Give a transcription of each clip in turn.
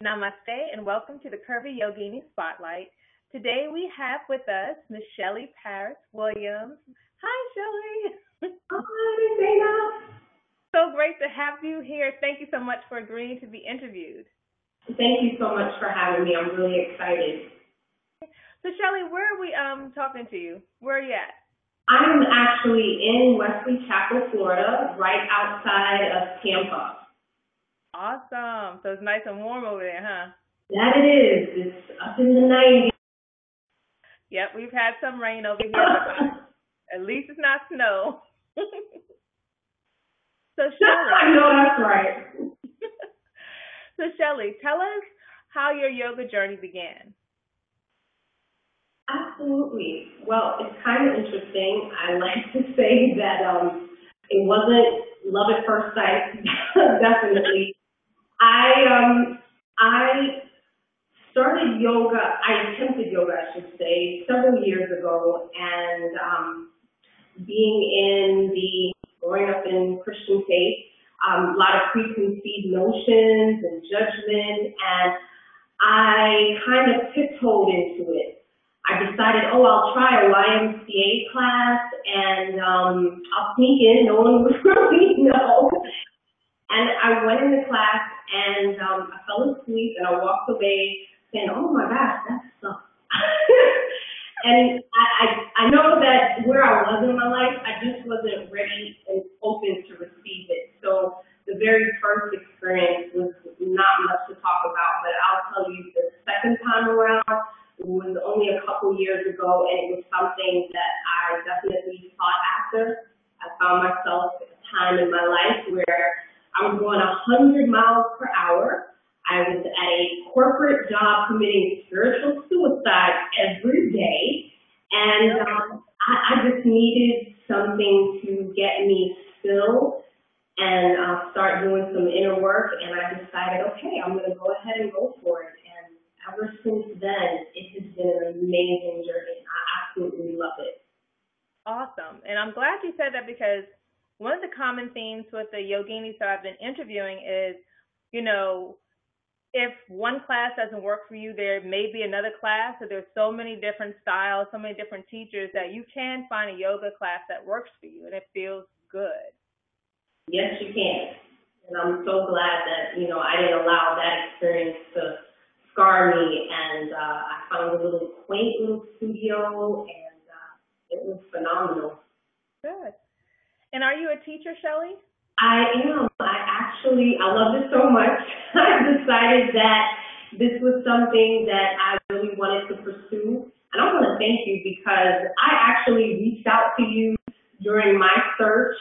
Namaste and welcome to the Curvy Yogini Spotlight. Today we have with us Miss Shelly Parris Williams. Hi, Shelly. Hi, Dana. So great to have you here. Thank you so much for agreeing to be interviewed. Thank you so much for having me. I'm really excited. So, Shelly, where are we talking to you? Where are you at? I'm actually in Wesley Chapel, Florida, right outside of Tampa. Awesome. So it's nice and warm over there, huh? That it is. It's up in the 90s. Yep, we've had some rain over here, but at least it's not snow. So, Shelly. I know that's right. So, Shelly, tell us how your yoga journey began. Absolutely. Well, it's kind of interesting. I like to say that it wasn't love at first sight, definitely. I started yoga. I attempted yoga, I should say, several years ago, and being in the growing up in Christian faith, a lot of preconceived notions and judgment, and I kind of tiptoed into it. I decided, I'll try a YMCA class, and I'll sneak in. No one would really know. And I went in the class, and I fell asleep, and I walked away saying, oh my gosh, that sucks. And I know that where I was in my life, I just wasn't ready and open to receive it. So the very first experience was not much to talk about, but I'll tell you the second time around was only a couple years ago, and it was something that I definitely sought after. I found myself at a time in my life where I was going 100 miles per hour. I was at a corporate job committing spiritual suicide every day, and I just needed something to get me still and start doing some inner work, and I decided, okay, I'm going to go ahead and go for it. And ever since then, it has been an amazing journey. I absolutely love it. Awesome. And I'm glad you said that because one of the common themes with the yoginis that I've been interviewing is, if one class doesn't work for you, there may be another class. So there's so many different styles, so many different teachers that you can find a yoga class that works for you and it feels good. Yes, you can. And I'm so glad that, I didn't allow that experience to scar me. And I found a little quaint little studio, and it was phenomenal. Good. And are you a teacher, Shelly? I am. I love it so much. I decided that this was something that I really wanted to pursue. And I want to thank you because I actually reached out to you during my search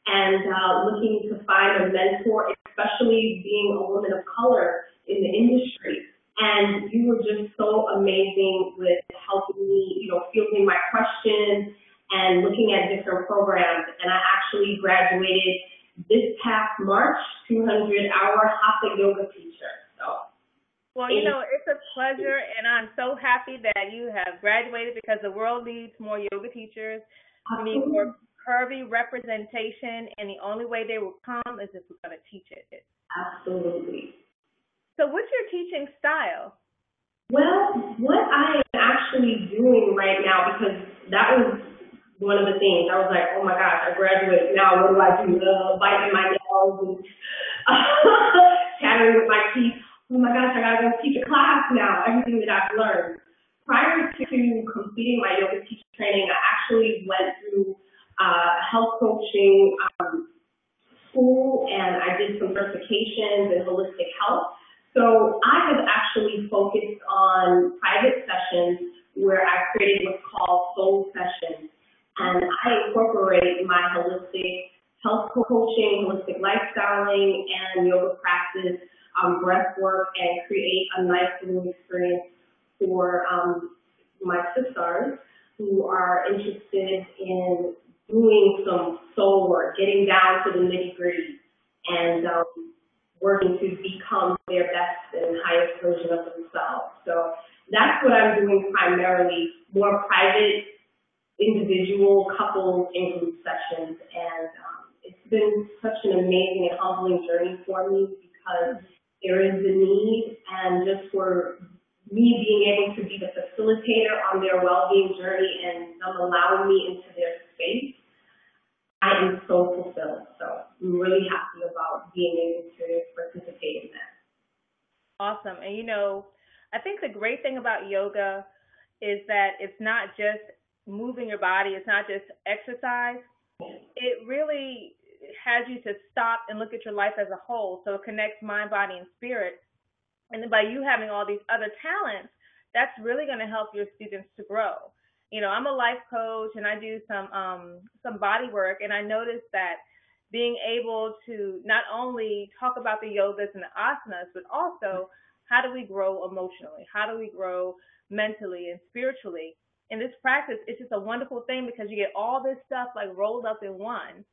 and looking to find a mentor, especially being a woman of color in the industry. And you were just so amazing with helping me, fielding my questions and looking at different programs. And I actually graduated this past March, 200-hour Hatha yoga teacher. So, well, it's a pleasure, and I'm so happy that you have graduated because the world needs more yoga teachers. We need more curvy representation, and the only way they will come is if we're going to teach it. Absolutely. So what's your teaching style? Well, what I am actually doing right now, because that was one of the things. I was like, oh my gosh, I graduated. Now what do I do? Biting my nails and chattering with my teeth. Oh my gosh, I gotta go teach a class now. Everything that I've learned. Prior to completing my yoga teacher training, I actually went through health coaching school, and I did some certifications in holistic health. So I have actually focused on private sessions where I created what's called soul sessions. And I incorporate my holistic health coaching, holistic lifestyling, and yoga practice, breath work, and create a nice little experience for my sisters who are interested in doing some soul work, getting down to the nitty-gritty, and working to become their best and highest version of themselves. So that's what I'm doing primarily, more private, individual, couples, and group sessions. And it's been such an amazing and humbling journey for me because there is the need, and just for me being able to be the facilitator on their well-being journey and them allowing me into their space, I am so fulfilled. So I'm really happy about being able to participate in that. Awesome. And I think the great thing about yoga is that it's not just moving your body, it's not just exercise. It really has you to stop and look at your life as a whole. So it connects mind, body, and spirit. And then by you having all these other talents, that's really going to help your students to grow. I'm a life coach and I do some body work, and I noticed that being able to not only talk about the yogas and the asanas, but also how do we grow emotionally? How do we grow mentally and spiritually? In this practice, it's just a wonderful thing because you get all this stuff like rolled up in one.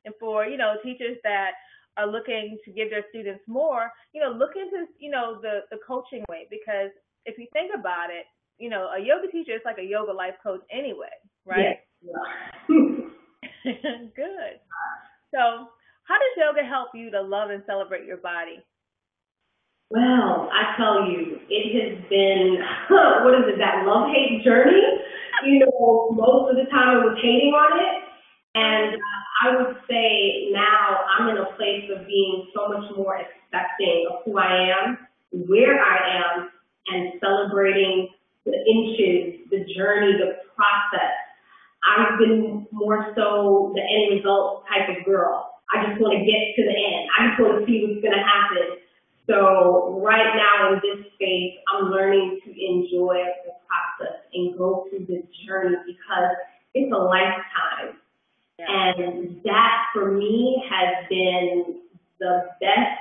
And for, teachers that are looking to give their students more, look into, the coaching way, because if you think about it, a yoga teacher is like a yoga life coach anyway, right? Yes. Good. So how does yoga help you to love and celebrate your body? Well, I tell you, it has been, that love-hate journey. Most of the time I was hating on it. And I would say now I'm in a place of being so much more accepting of who I am, where I am, and celebrating the inches, the journey, the process. I've been more so the end result type of girl. I just want to get to the end. I just want to see what's going to happen. So right now in this space, I'm learning to enjoy the process and go through the journey because it's a lifetime. And that for me has been the best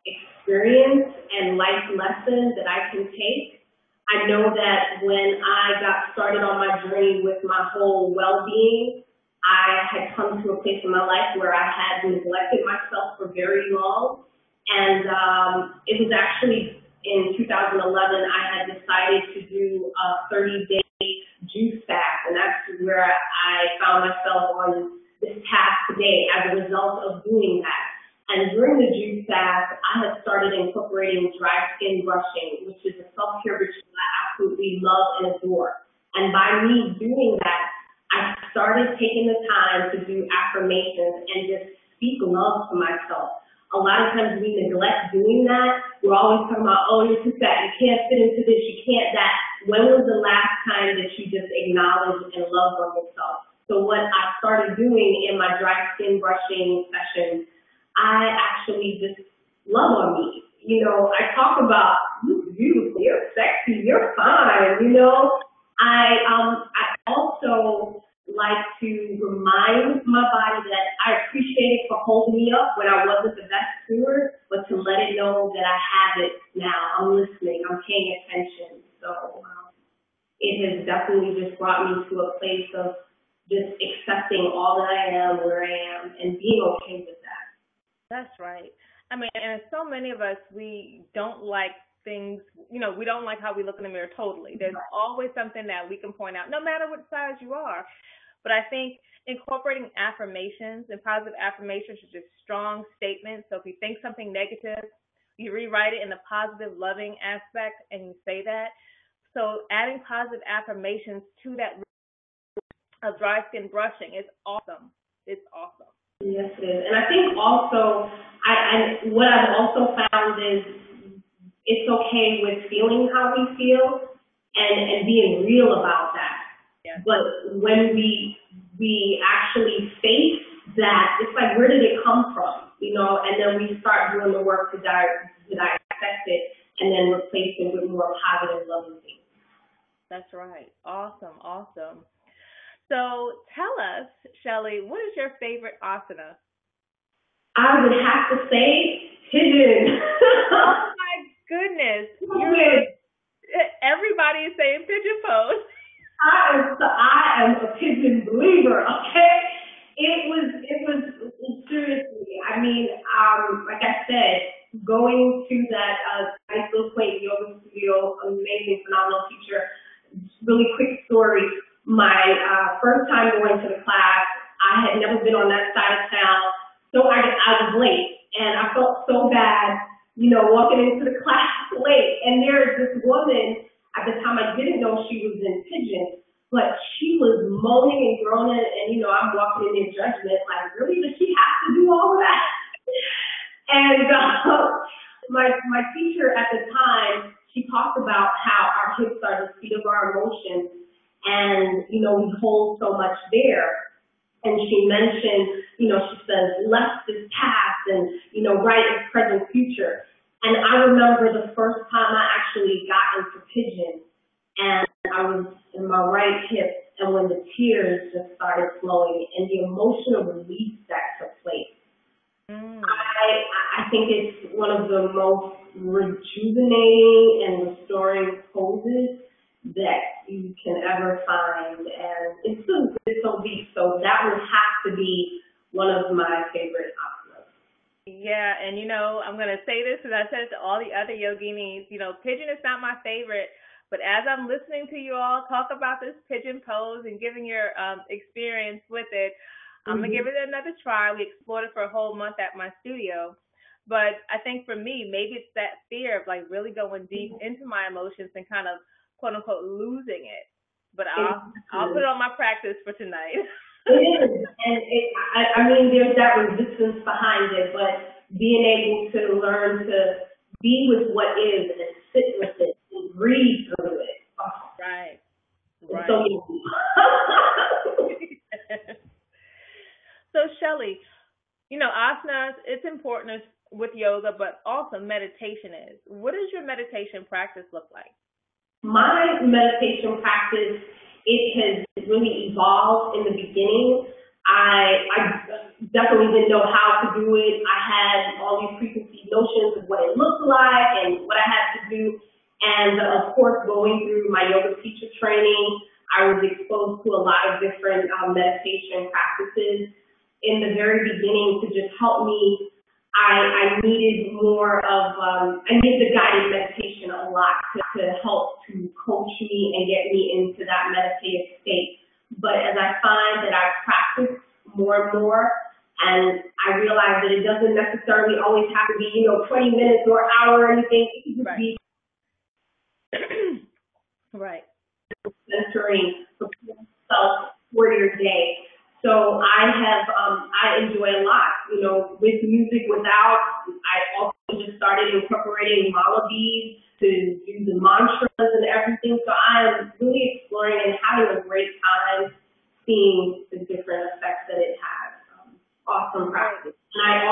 experience and life lesson that I can take. I know that when I got started on my journey with my whole well-being, I had come to a place in my life where I had neglected myself for very long. And it was actually in 2011, I had decided to do a 30-day juice fast, and that's where I found myself on this task today as a result of doing that. And during the juice fast, I had started incorporating dry skin brushing, which is a self-care ritual I absolutely love and adore. And by me doing that, I started taking the time to do affirmations and just speak love to myself. A lot of times we neglect doing that. We're always talking about, oh, you're too fat, you can't fit into this, you can't that. When was the last time that you just acknowledged and loved on yourself? So what I started doing in my dry skin brushing sessions, I actually just love on me. I talk about, you're beautiful, you're sexy, you're fine, I also like to remind my body that I appreciate it for holding me up when I wasn't the best steward, but to let it know that I have it now. I'm listening. I'm paying attention. So it has definitely just brought me to a place of just accepting all that I am, where I am, and being okay with that. That's right. I mean, and so many of us, we don't like things, we don't like how we look in the mirror totally. There's always something that we can point out, no matter what size you are. But I think incorporating affirmations and positive affirmations are just strong statements. So if you think something negative, you rewrite it in the positive, loving aspect, and you say that. So adding positive affirmations to that of dry skin brushing is awesome. It's awesome. Yes, it is. And I think also, what I've also found is it's okay with feeling how we feel and being real about that. Yes. But when we actually face that, it's like, where did it come from? And then we start doing the work to dissect it and then replace it with more positive, loving things. That's right. Awesome. Awesome. So tell us, Shelly, what is your favorite asana? I would have to say Pigeon. Oh my goodness. Everybody is saying Pigeon pose. I am a Pigeon believer, okay? It was seriously, like I said, going to that nice little quaint yoga studio, amazing, phenomenal teacher. Really quick story. My first time going to the class, I had never been on that side of town, so I was late, and I felt so bad walking into the class late. And there's this woman, at the time I didn't know she was in Pigeon, but she was moaning and groaning, and I'm walking in judgment, like, really, does she have to do all of that? And my teacher at the time, she talked about how our hips are the seat of our emotions, and we hold so much there. And she mentioned, she says, left is past, and right is present future. And I remember the first time I actually got into Pigeon, and I was in my right hip, and when the tears just started flowing, and the emotional release that took place. I think it's one of the most rejuvenating and restoring poses that you can ever find, and it's so deep. So that would have to be one of my favorite asanas. Yeah, and I'm gonna say this because I said it to all the other yoginis. Pigeon is not my favorite, but as I'm listening to you all talk about this Pigeon pose and giving your experience with it, I'm gonna give it another try. We explored it for a whole month at my studio. But I think for me, maybe it's that fear of like really going deep into my emotions and kind of quote unquote losing it. But I'll put it on my practice for tonight. It is, and I mean, there's that resistance behind it, but being able to learn to be with what is and sit with it and breathe through it. Oh, right. So easy. So Shelly, asanas, it's important with yoga, but also meditation is. What does your meditation practice look like? My meditation practice, it has really evolved in the beginning. I definitely didn't know how to do it. I had all these preconceived notions of what it looked like and what I had to do. And of course, going through my yoga teacher training, I was exposed to a lot of different meditation practices. In the very beginning, to just help me, I needed more of, I needed the guided meditation a lot to help to coach me and get me into that meditative state. But as I find that I practice more and more, and I realize that it doesn't necessarily always have to be, 20 minutes or an hour or anything. It can just be right. Centering yourself for your day. So I enjoy a lot, with music, without. I also just started incorporating mala beads to do the mantras and everything. So I'm really exploring and having a great time seeing the different effects that it has. Awesome practice. And I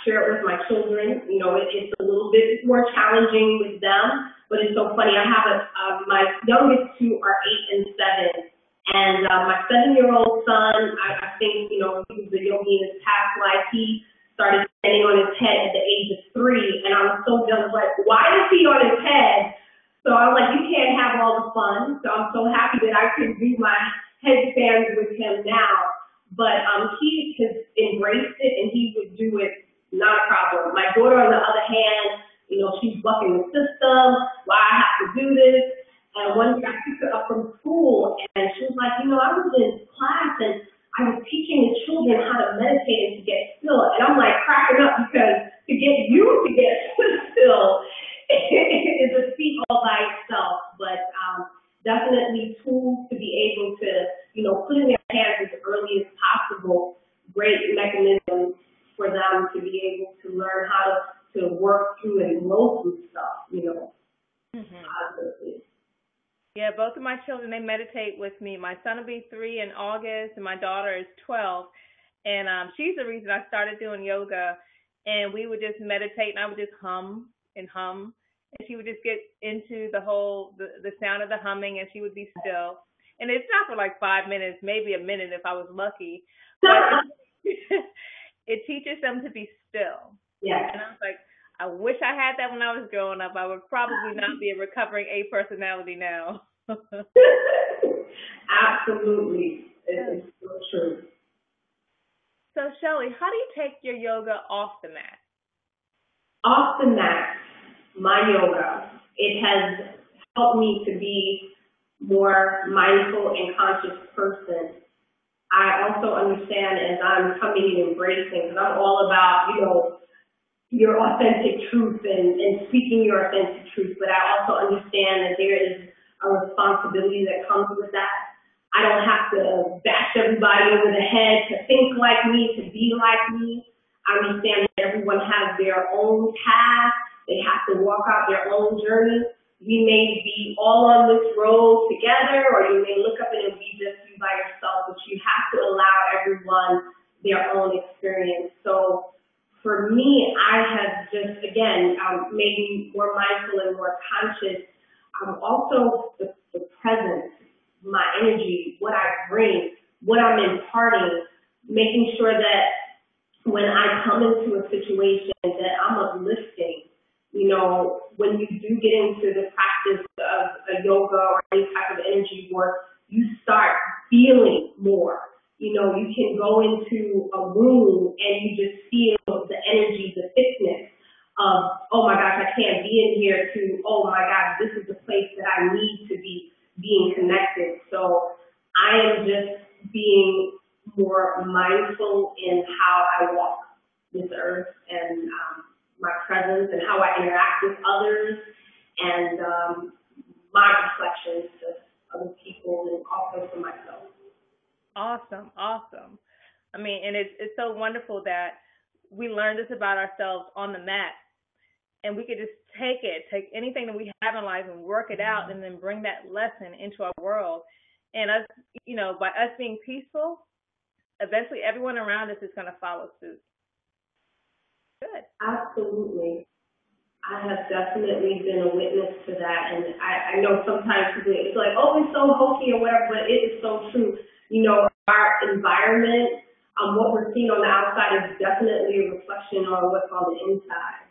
share it with my children. It's a little bit more challenging with them, but it's so funny. I have my youngest two are 8 and 7. And my 7-year-old son, I think, he was a yogi in his past life. He started standing on his head at the age of 3, and I was so jealous, like, why is he on his head? So I was like, you can't have all the fun. So I'm so happy that I can do my headstands with him now. But he has embraced it, and he would do it, not a problem. My daughter, on the other hand, she's bucking the system. Why I have to do this? And one day I picked her up from school, and she was like, I was in class, and I was teaching the children how to meditate and to get still. And I'm like cracking up because to get you to get still is a feat all by itself. But definitely tools to be able to, put in their hands as early as possible. Great mechanism for them to be able to learn how to work through and grow through stuff, positively. Yeah, both of my children, they meditate with me. My son will be 3 in August, and my daughter is 12. And she's the reason I started doing yoga. And we would just meditate, and I would just hum. And she would just get into the sound of the humming, and she would be still. And it's not for like 5 minutes, maybe a minute if I was lucky. But it teaches them to be still. Yeah. And I was like, I wish I had that when I was growing up. I would probably not be a recovering A personality now. Absolutely. It's so true. So, Shelly, how do you take your yoga off the mat? Off the mat, my yoga, it has helped me to be more mindful and conscious person. I also understand as I'm coming and embracing, because I'm all about, your authentic truth and speaking your authentic truth, but I also understand that there is a responsibility that comes with that. I don't have to bash everybody over the head to think like me, to be like me. I understand that everyone has their own path. They have to walk out their own journey. We may be all on this road together, or you may look up and it'll be just you by yourself, but you have to allow everyone their own experience. So for me, I have just, again, made me more mindful and more conscious. Also, the presence, my energy, what I bring, what I'm imparting, making sure that when I come into a situation that I'm uplifting. You know, when you do get into the practice of a yoga or any type of energy work, you start feeling more. You know, you can go into a room and you just feel the energy, the thickness of, oh my gosh, I can't be in here, to, oh my gosh, this is the place that I need to be being connected. So I am just being more mindful in how I walk this earth and my presence and how I interact with others and my reflections to other people and also to myself. Awesome, awesome. I mean, and it's so wonderful that we learn this about ourselves on the mat, and we could just take anything that we have in life and work it out, and then bring that lesson into our world. And us, you know, by us being peaceful, eventually everyone around us is going to follow suit. Good. Absolutely. I have definitely been a witness to that, and I know sometimes people, it's like, oh, it's so hokey or whatever, but it is so true. You know, our environment, what we're seeing on the outside is definitely a reflection on what's on the inside.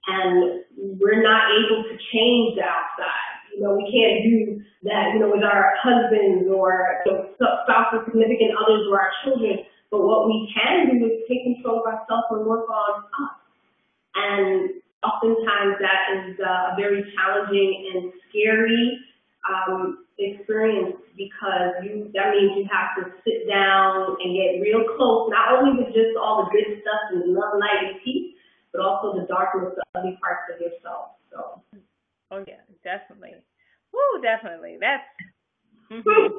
And we're not able to change the outside. You know, we can't do that, you know, with our husbands or, you know, spouses, significant others, or our children. But what we can do is take control of ourselves and work on us. And oftentimes that is a very challenging and scary experience, because that means you have to sit down and get real close, not only with just all the good stuff and the love, light, and peace, but also the darkness, the ugly parts of yourself. So. Oh yeah, definitely. Woo, definitely. That's. Mm-hmm.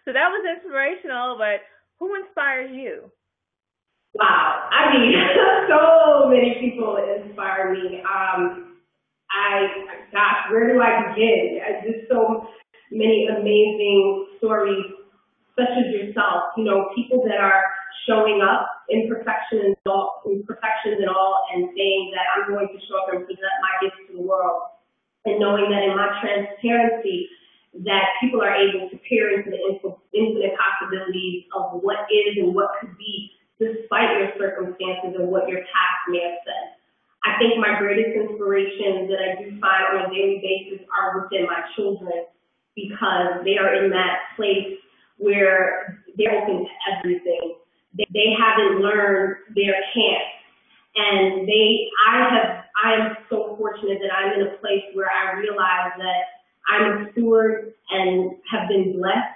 So that was inspirational, but who inspires you? Wow. I mean, so many people inspire me. Gosh, where do I begin? Just so many amazing stories, such as yourself. You know, people that are showing up in imperfections and all, and saying that I'm going to show up and present my gifts to the world, and knowing that in my transparency, that people are able to peer into the infinite possibilities of what is and what could be, despite your circumstances and what your past may have said. I think my greatest inspirations that I do find on a daily basis are within my children, because they are in that place where they're open to everything. They haven't learned their camp, and I am so fortunate that I'm in a place where I realize that I'm a steward and have been blessed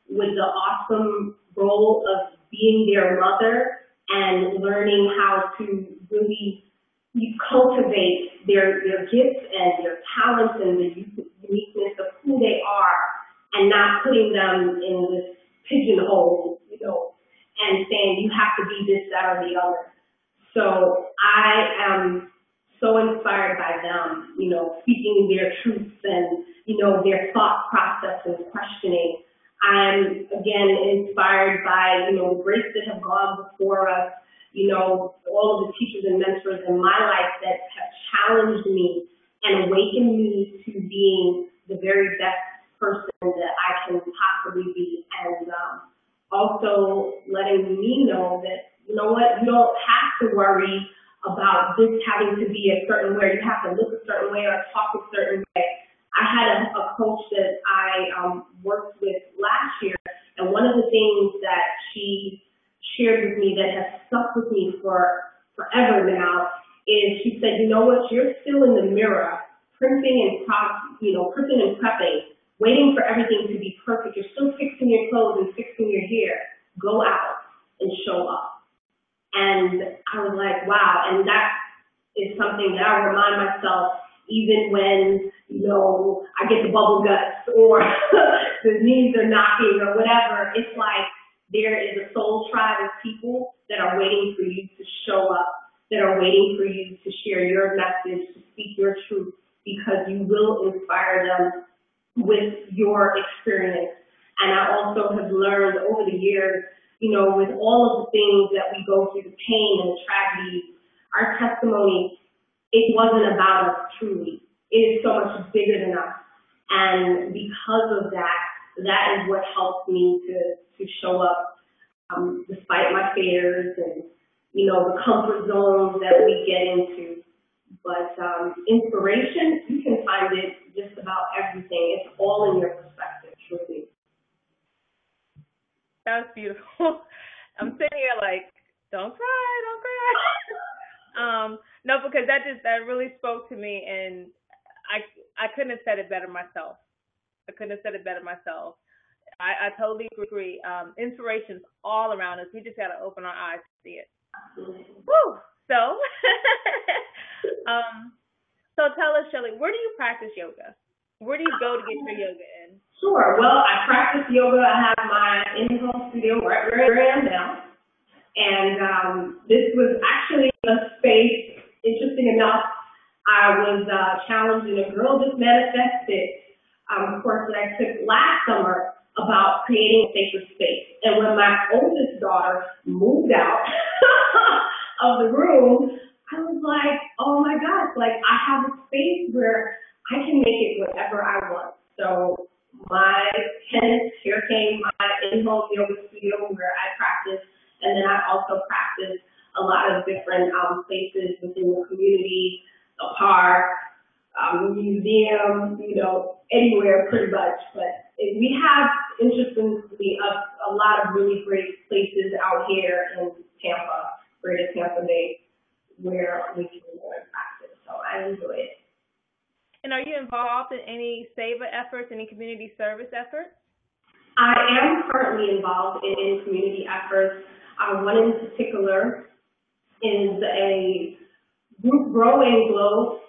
with the awesome role of being their mother and learning how to really cultivate their gifts and their talents and the uniqueness of who they are, and not putting them in this pigeonhole, you know, and saying you have to be this, that, or the other. So I am so inspired by them, you know, speaking their truths and, you know, their thought process and questioning. I'm, again, inspired by, you know, the greats that have gone before us, you know, all of the teachers and mentors in my life that have challenged me and awakened me to being the very best person that I can possibly be. And also letting me know that, you know what, you don't have to worry about this having to be a certain way, you have to look a certain way or talk a certain way. I had a coach that I worked with last year, and one of the things that she shared with me that has stuck with me for forever now is she said, you know what, you're still in the mirror, printing and prepping, waiting for everything to be perfect. You're still fixing your clothes and fixing your hair. Go out and show up. And I was like, wow. And that is something that I remind myself even when, I get the bubble guts or the knees are knocking or whatever. It's like there is a soul tribe of people that are waiting for you to show up, that are waiting for you to share your message, to speak your truth, because you will inspire them with your experience. And I also have learned over the years, with all of the things that we go through, the pain and the tragedy, our testimony, it wasn't about us truly. It is so much bigger than us. And because of that, that is what helps me to show up despite my fears and, the comfort zones that we get into. But inspiration, you can find it just about everything. It's all in your perspective, truly. That was beautiful. I'm sitting here like, don't cry, don't cry. No, because that really spoke to me, and I couldn't have said it better myself. I totally agree. Inspiration's all around us. We just got to open our eyes to see it. Woo! So, so tell us, Shelly, where do you practice yoga? Where do you go to get your yoga in? Sure. Well, I practice yoga. I have my in-home studio right where I am now. And this was actually a space, interesting enough, I was challenging a girl just manifested course that I took last summer about creating a sacred space. And when my oldest daughter moved out of the room, I was like, oh my gosh, like I have a space where I can make it whatever I want. So my tenants, here came my in-home yoga studio where I practice, and then I also practice a lot of different places within the community, a park, museum, anywhere pretty much. But we have, interestingly, a lot of really great places out here in Tampa, Greater Tampa Bay, where we can go and practice. So I enjoy it. And are you involved in any SAVA efforts, any community service efforts? I am currently involved in community efforts. One in particular is a group, Grow and Glow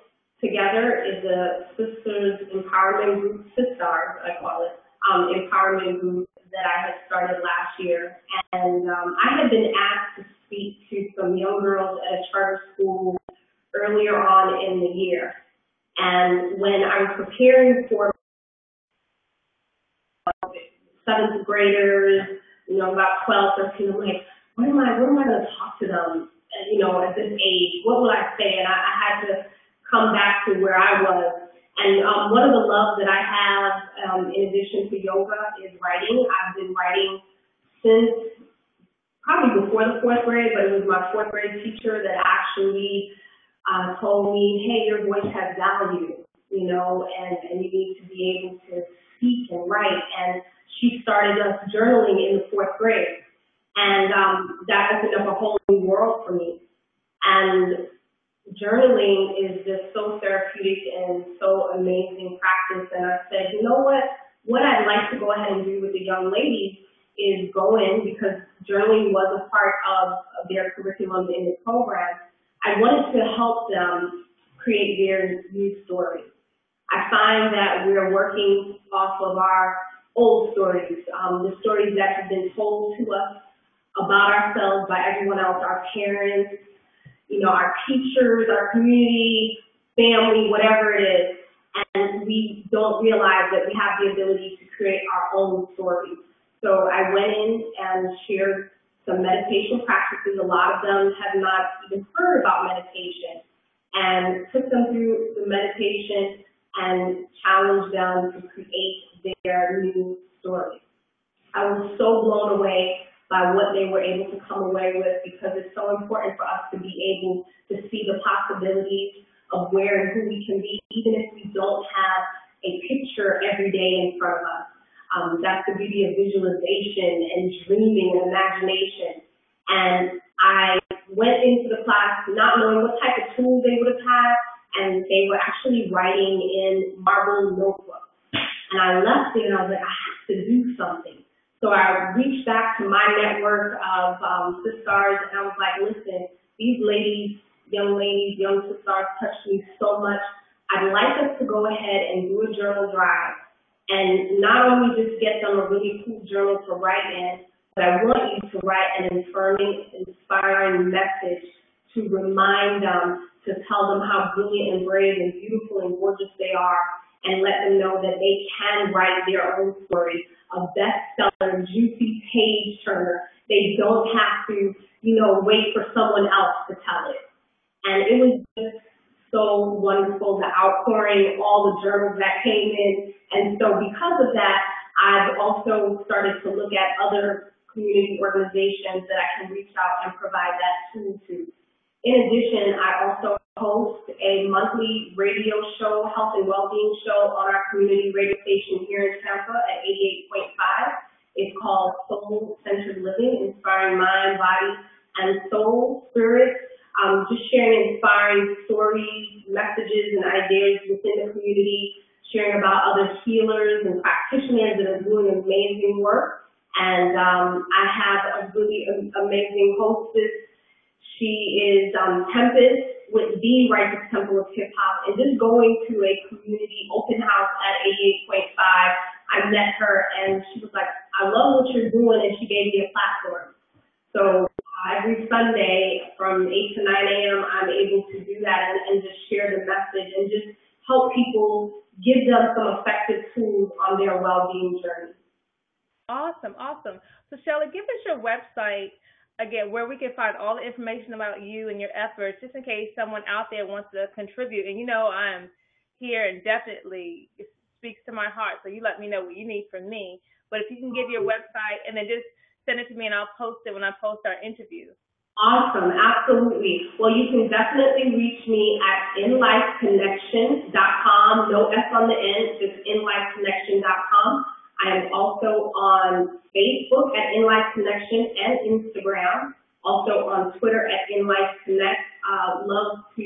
Together, is a Sisters Empowerment Group, Sistars, I call it, empowerment group that I had started last year. And I had been asked to speak to some young girls at a charter school earlier on in the year. And when I was preparing for 7th graders, about 12, 13, I'm like, what am I going to talk to them, at this age? What will I say? And I had to come back to where I was. And one of the loves that I have, in addition to yoga, is writing. I've been writing since probably before the 4th grade, but it was my 4th grade teacher that actually told me, hey, your voice has value, and you need to be able to speak and write. And she started us journaling in the 4th grade. And that opened up a whole new world for me. And journaling is just so therapeutic and so amazing practice. And I said, you know what I'd like to go ahead and do with the young ladies is go in, because journaling was a part of their curriculum in the program. I wanted to help them create their new story. I find that we're working off of our old stories, the stories that have been told to us about ourselves by everyone else, our parents, our teachers, our community, family, whatever it is. And we don't realize that we have the ability to create our own stories. So I went in and shared some meditation practices. A lot of them have not even heard about meditation, and took them through the meditation and challenged them to create their new story. I was so blown away by what they were able to come away with, because it's so important for us to be able to see the possibilities of where and who we can be, even if we don't have a picture every day in front of us. That's the beauty of visualization and dreaming and imagination. And I went into the class not knowing what type of tools they would have had, and they were actually writing in marble notebooks. And I left there and I was like, I have to do something. So I reached back to my network of sisters, and I was like, listen, these ladies, young sisters touched me so much. I'd like us to go ahead and do a journal drive and not only just get them a really cool journal to write in, but I want you to write an affirming, inspiring message to remind them, to tell them how brilliant and brave and beautiful and gorgeous they are, and let them know that they can write their own story, a bestseller, juicy page turner. They don't have to, wait for someone else to tell it. And it was just so wonderful, the outpouring, all the journals that came in. And so because of that, I've also started to look at other community organizations that I can reach out and provide that tool to. In addition, I also host a monthly radio show, health and well-being show on our community radio station here in Tampa at 88.5. It's called Soul-Centered Living, Inspiring Mind, Body, and Soul, Spirit. Just sharing inspiring stories, messages, and ideas within the community, sharing about other healers and practitioners that are doing amazing work. And I have a really amazing hostess. She is Tempest with the Righteous Temple of Hip Hop, and just going to a community open house at 88.5, I met her and she was like, I love what you're doing, and she gave me a platform. So every Sunday from 8 to 9 a.m., I'm able to do that and just share the message and just help people, give them some effective tools on their well-being journey. Awesome. So, Shelly, give us your website, again, where we can find all the information about you and your efforts, just in case someone out there wants to contribute. And I'm here and definitely it speaks to my heart, so you let me know what you need from me. But if you can give your website and then just send it to me, and I'll post it when I post our interview. Awesome, absolutely. Well, you can definitely reach me at inlifeconnection.com, no S on the end, just inlifeconnection.com. I am also on Facebook at InLife Connection and Instagram, also on Twitter at InLifeConnect. Love to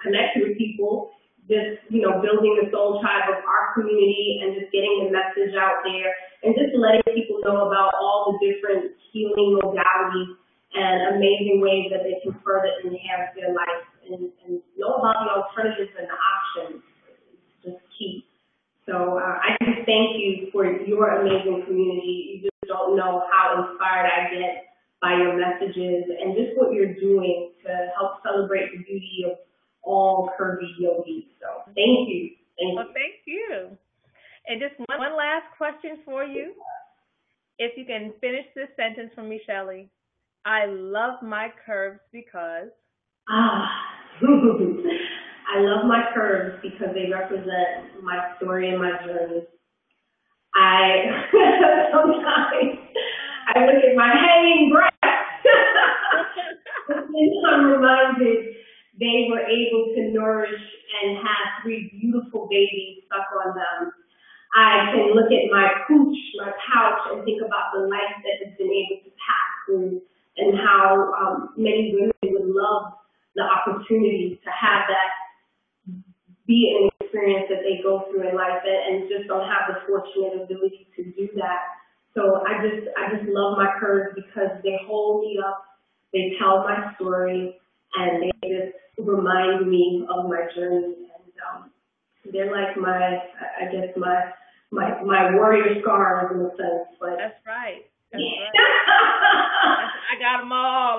connect with people, just, building the soul tribe of our community and just getting the message out there and just letting people know about all the different healing modalities and amazing ways that they can further enhance their life and know about the alternatives and the options. It's just key. So I just thank you for your amazing community. You just don't know how inspired I get by your messages and just what you're doing to help celebrate the beauty of all curvy yogis. So thank you. Well, thank you. And just one last question for you. If you can finish this sentence for me, Shelly. I love my curves because... I love my curves because they represent my story and my journey. Sometimes I look at my hanging breath and I'm reminded they were able to nourish and have 3 beautiful babies stuck on them. I can look at my pooch, my pouch, and think about the life that has been able to pass through and how many women would love the opportunity to have that be an experience that they go through in life and just don't have the fortunate ability to do that. So I just love my curves because they hold me up, they tell my story, and they just remind me of my journey. And they're like my warrior scars in a sense. But that's right. That's right. I got them all.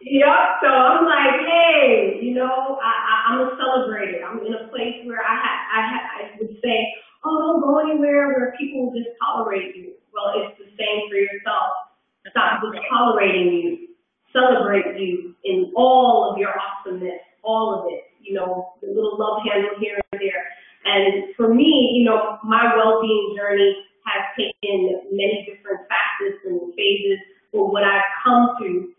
Yep. So I'm like, hey, I'm a celebrator. I'm in a place where I would say, oh, don't go anywhere where people will just tolerate you. Well, it's the same for yourself. Stop just tolerating you. Celebrate you in all of your awesomeness, all of it. The little love handle here and there. And for me, my well-being journey has taken many different facets and phases. But what I've come to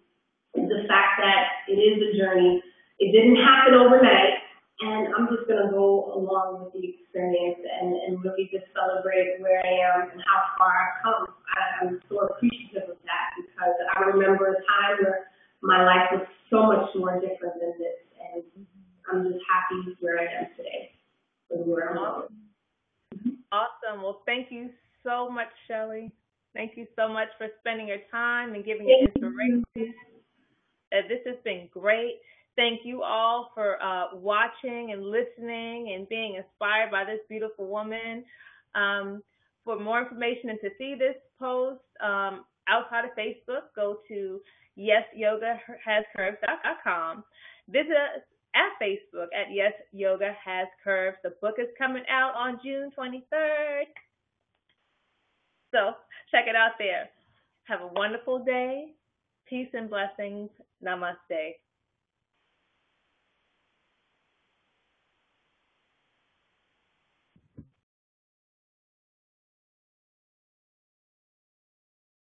is the fact that it is a journey. It didn't happen overnight, and I'm just going to go along with the experience and really just celebrate where I am and how far I've come. I'm so appreciative of that because I remember a time where my life was so much more different than this, and I'm just happy where I am today and where I'm going. Awesome. Well, thank you so much, Shelly. Thank you so much for spending your time and giving your Thank inspiration. you. This has been great. Thank you all for watching and listening and being inspired by this beautiful woman. For more information and to see this post outside of Facebook, go to YesYogaHasCurves.com. Visit us at Facebook at Yes Yoga Has Curves. The book is coming out on June 23rd. So check it out there. Have a wonderful day. Peace and blessings. Namaste.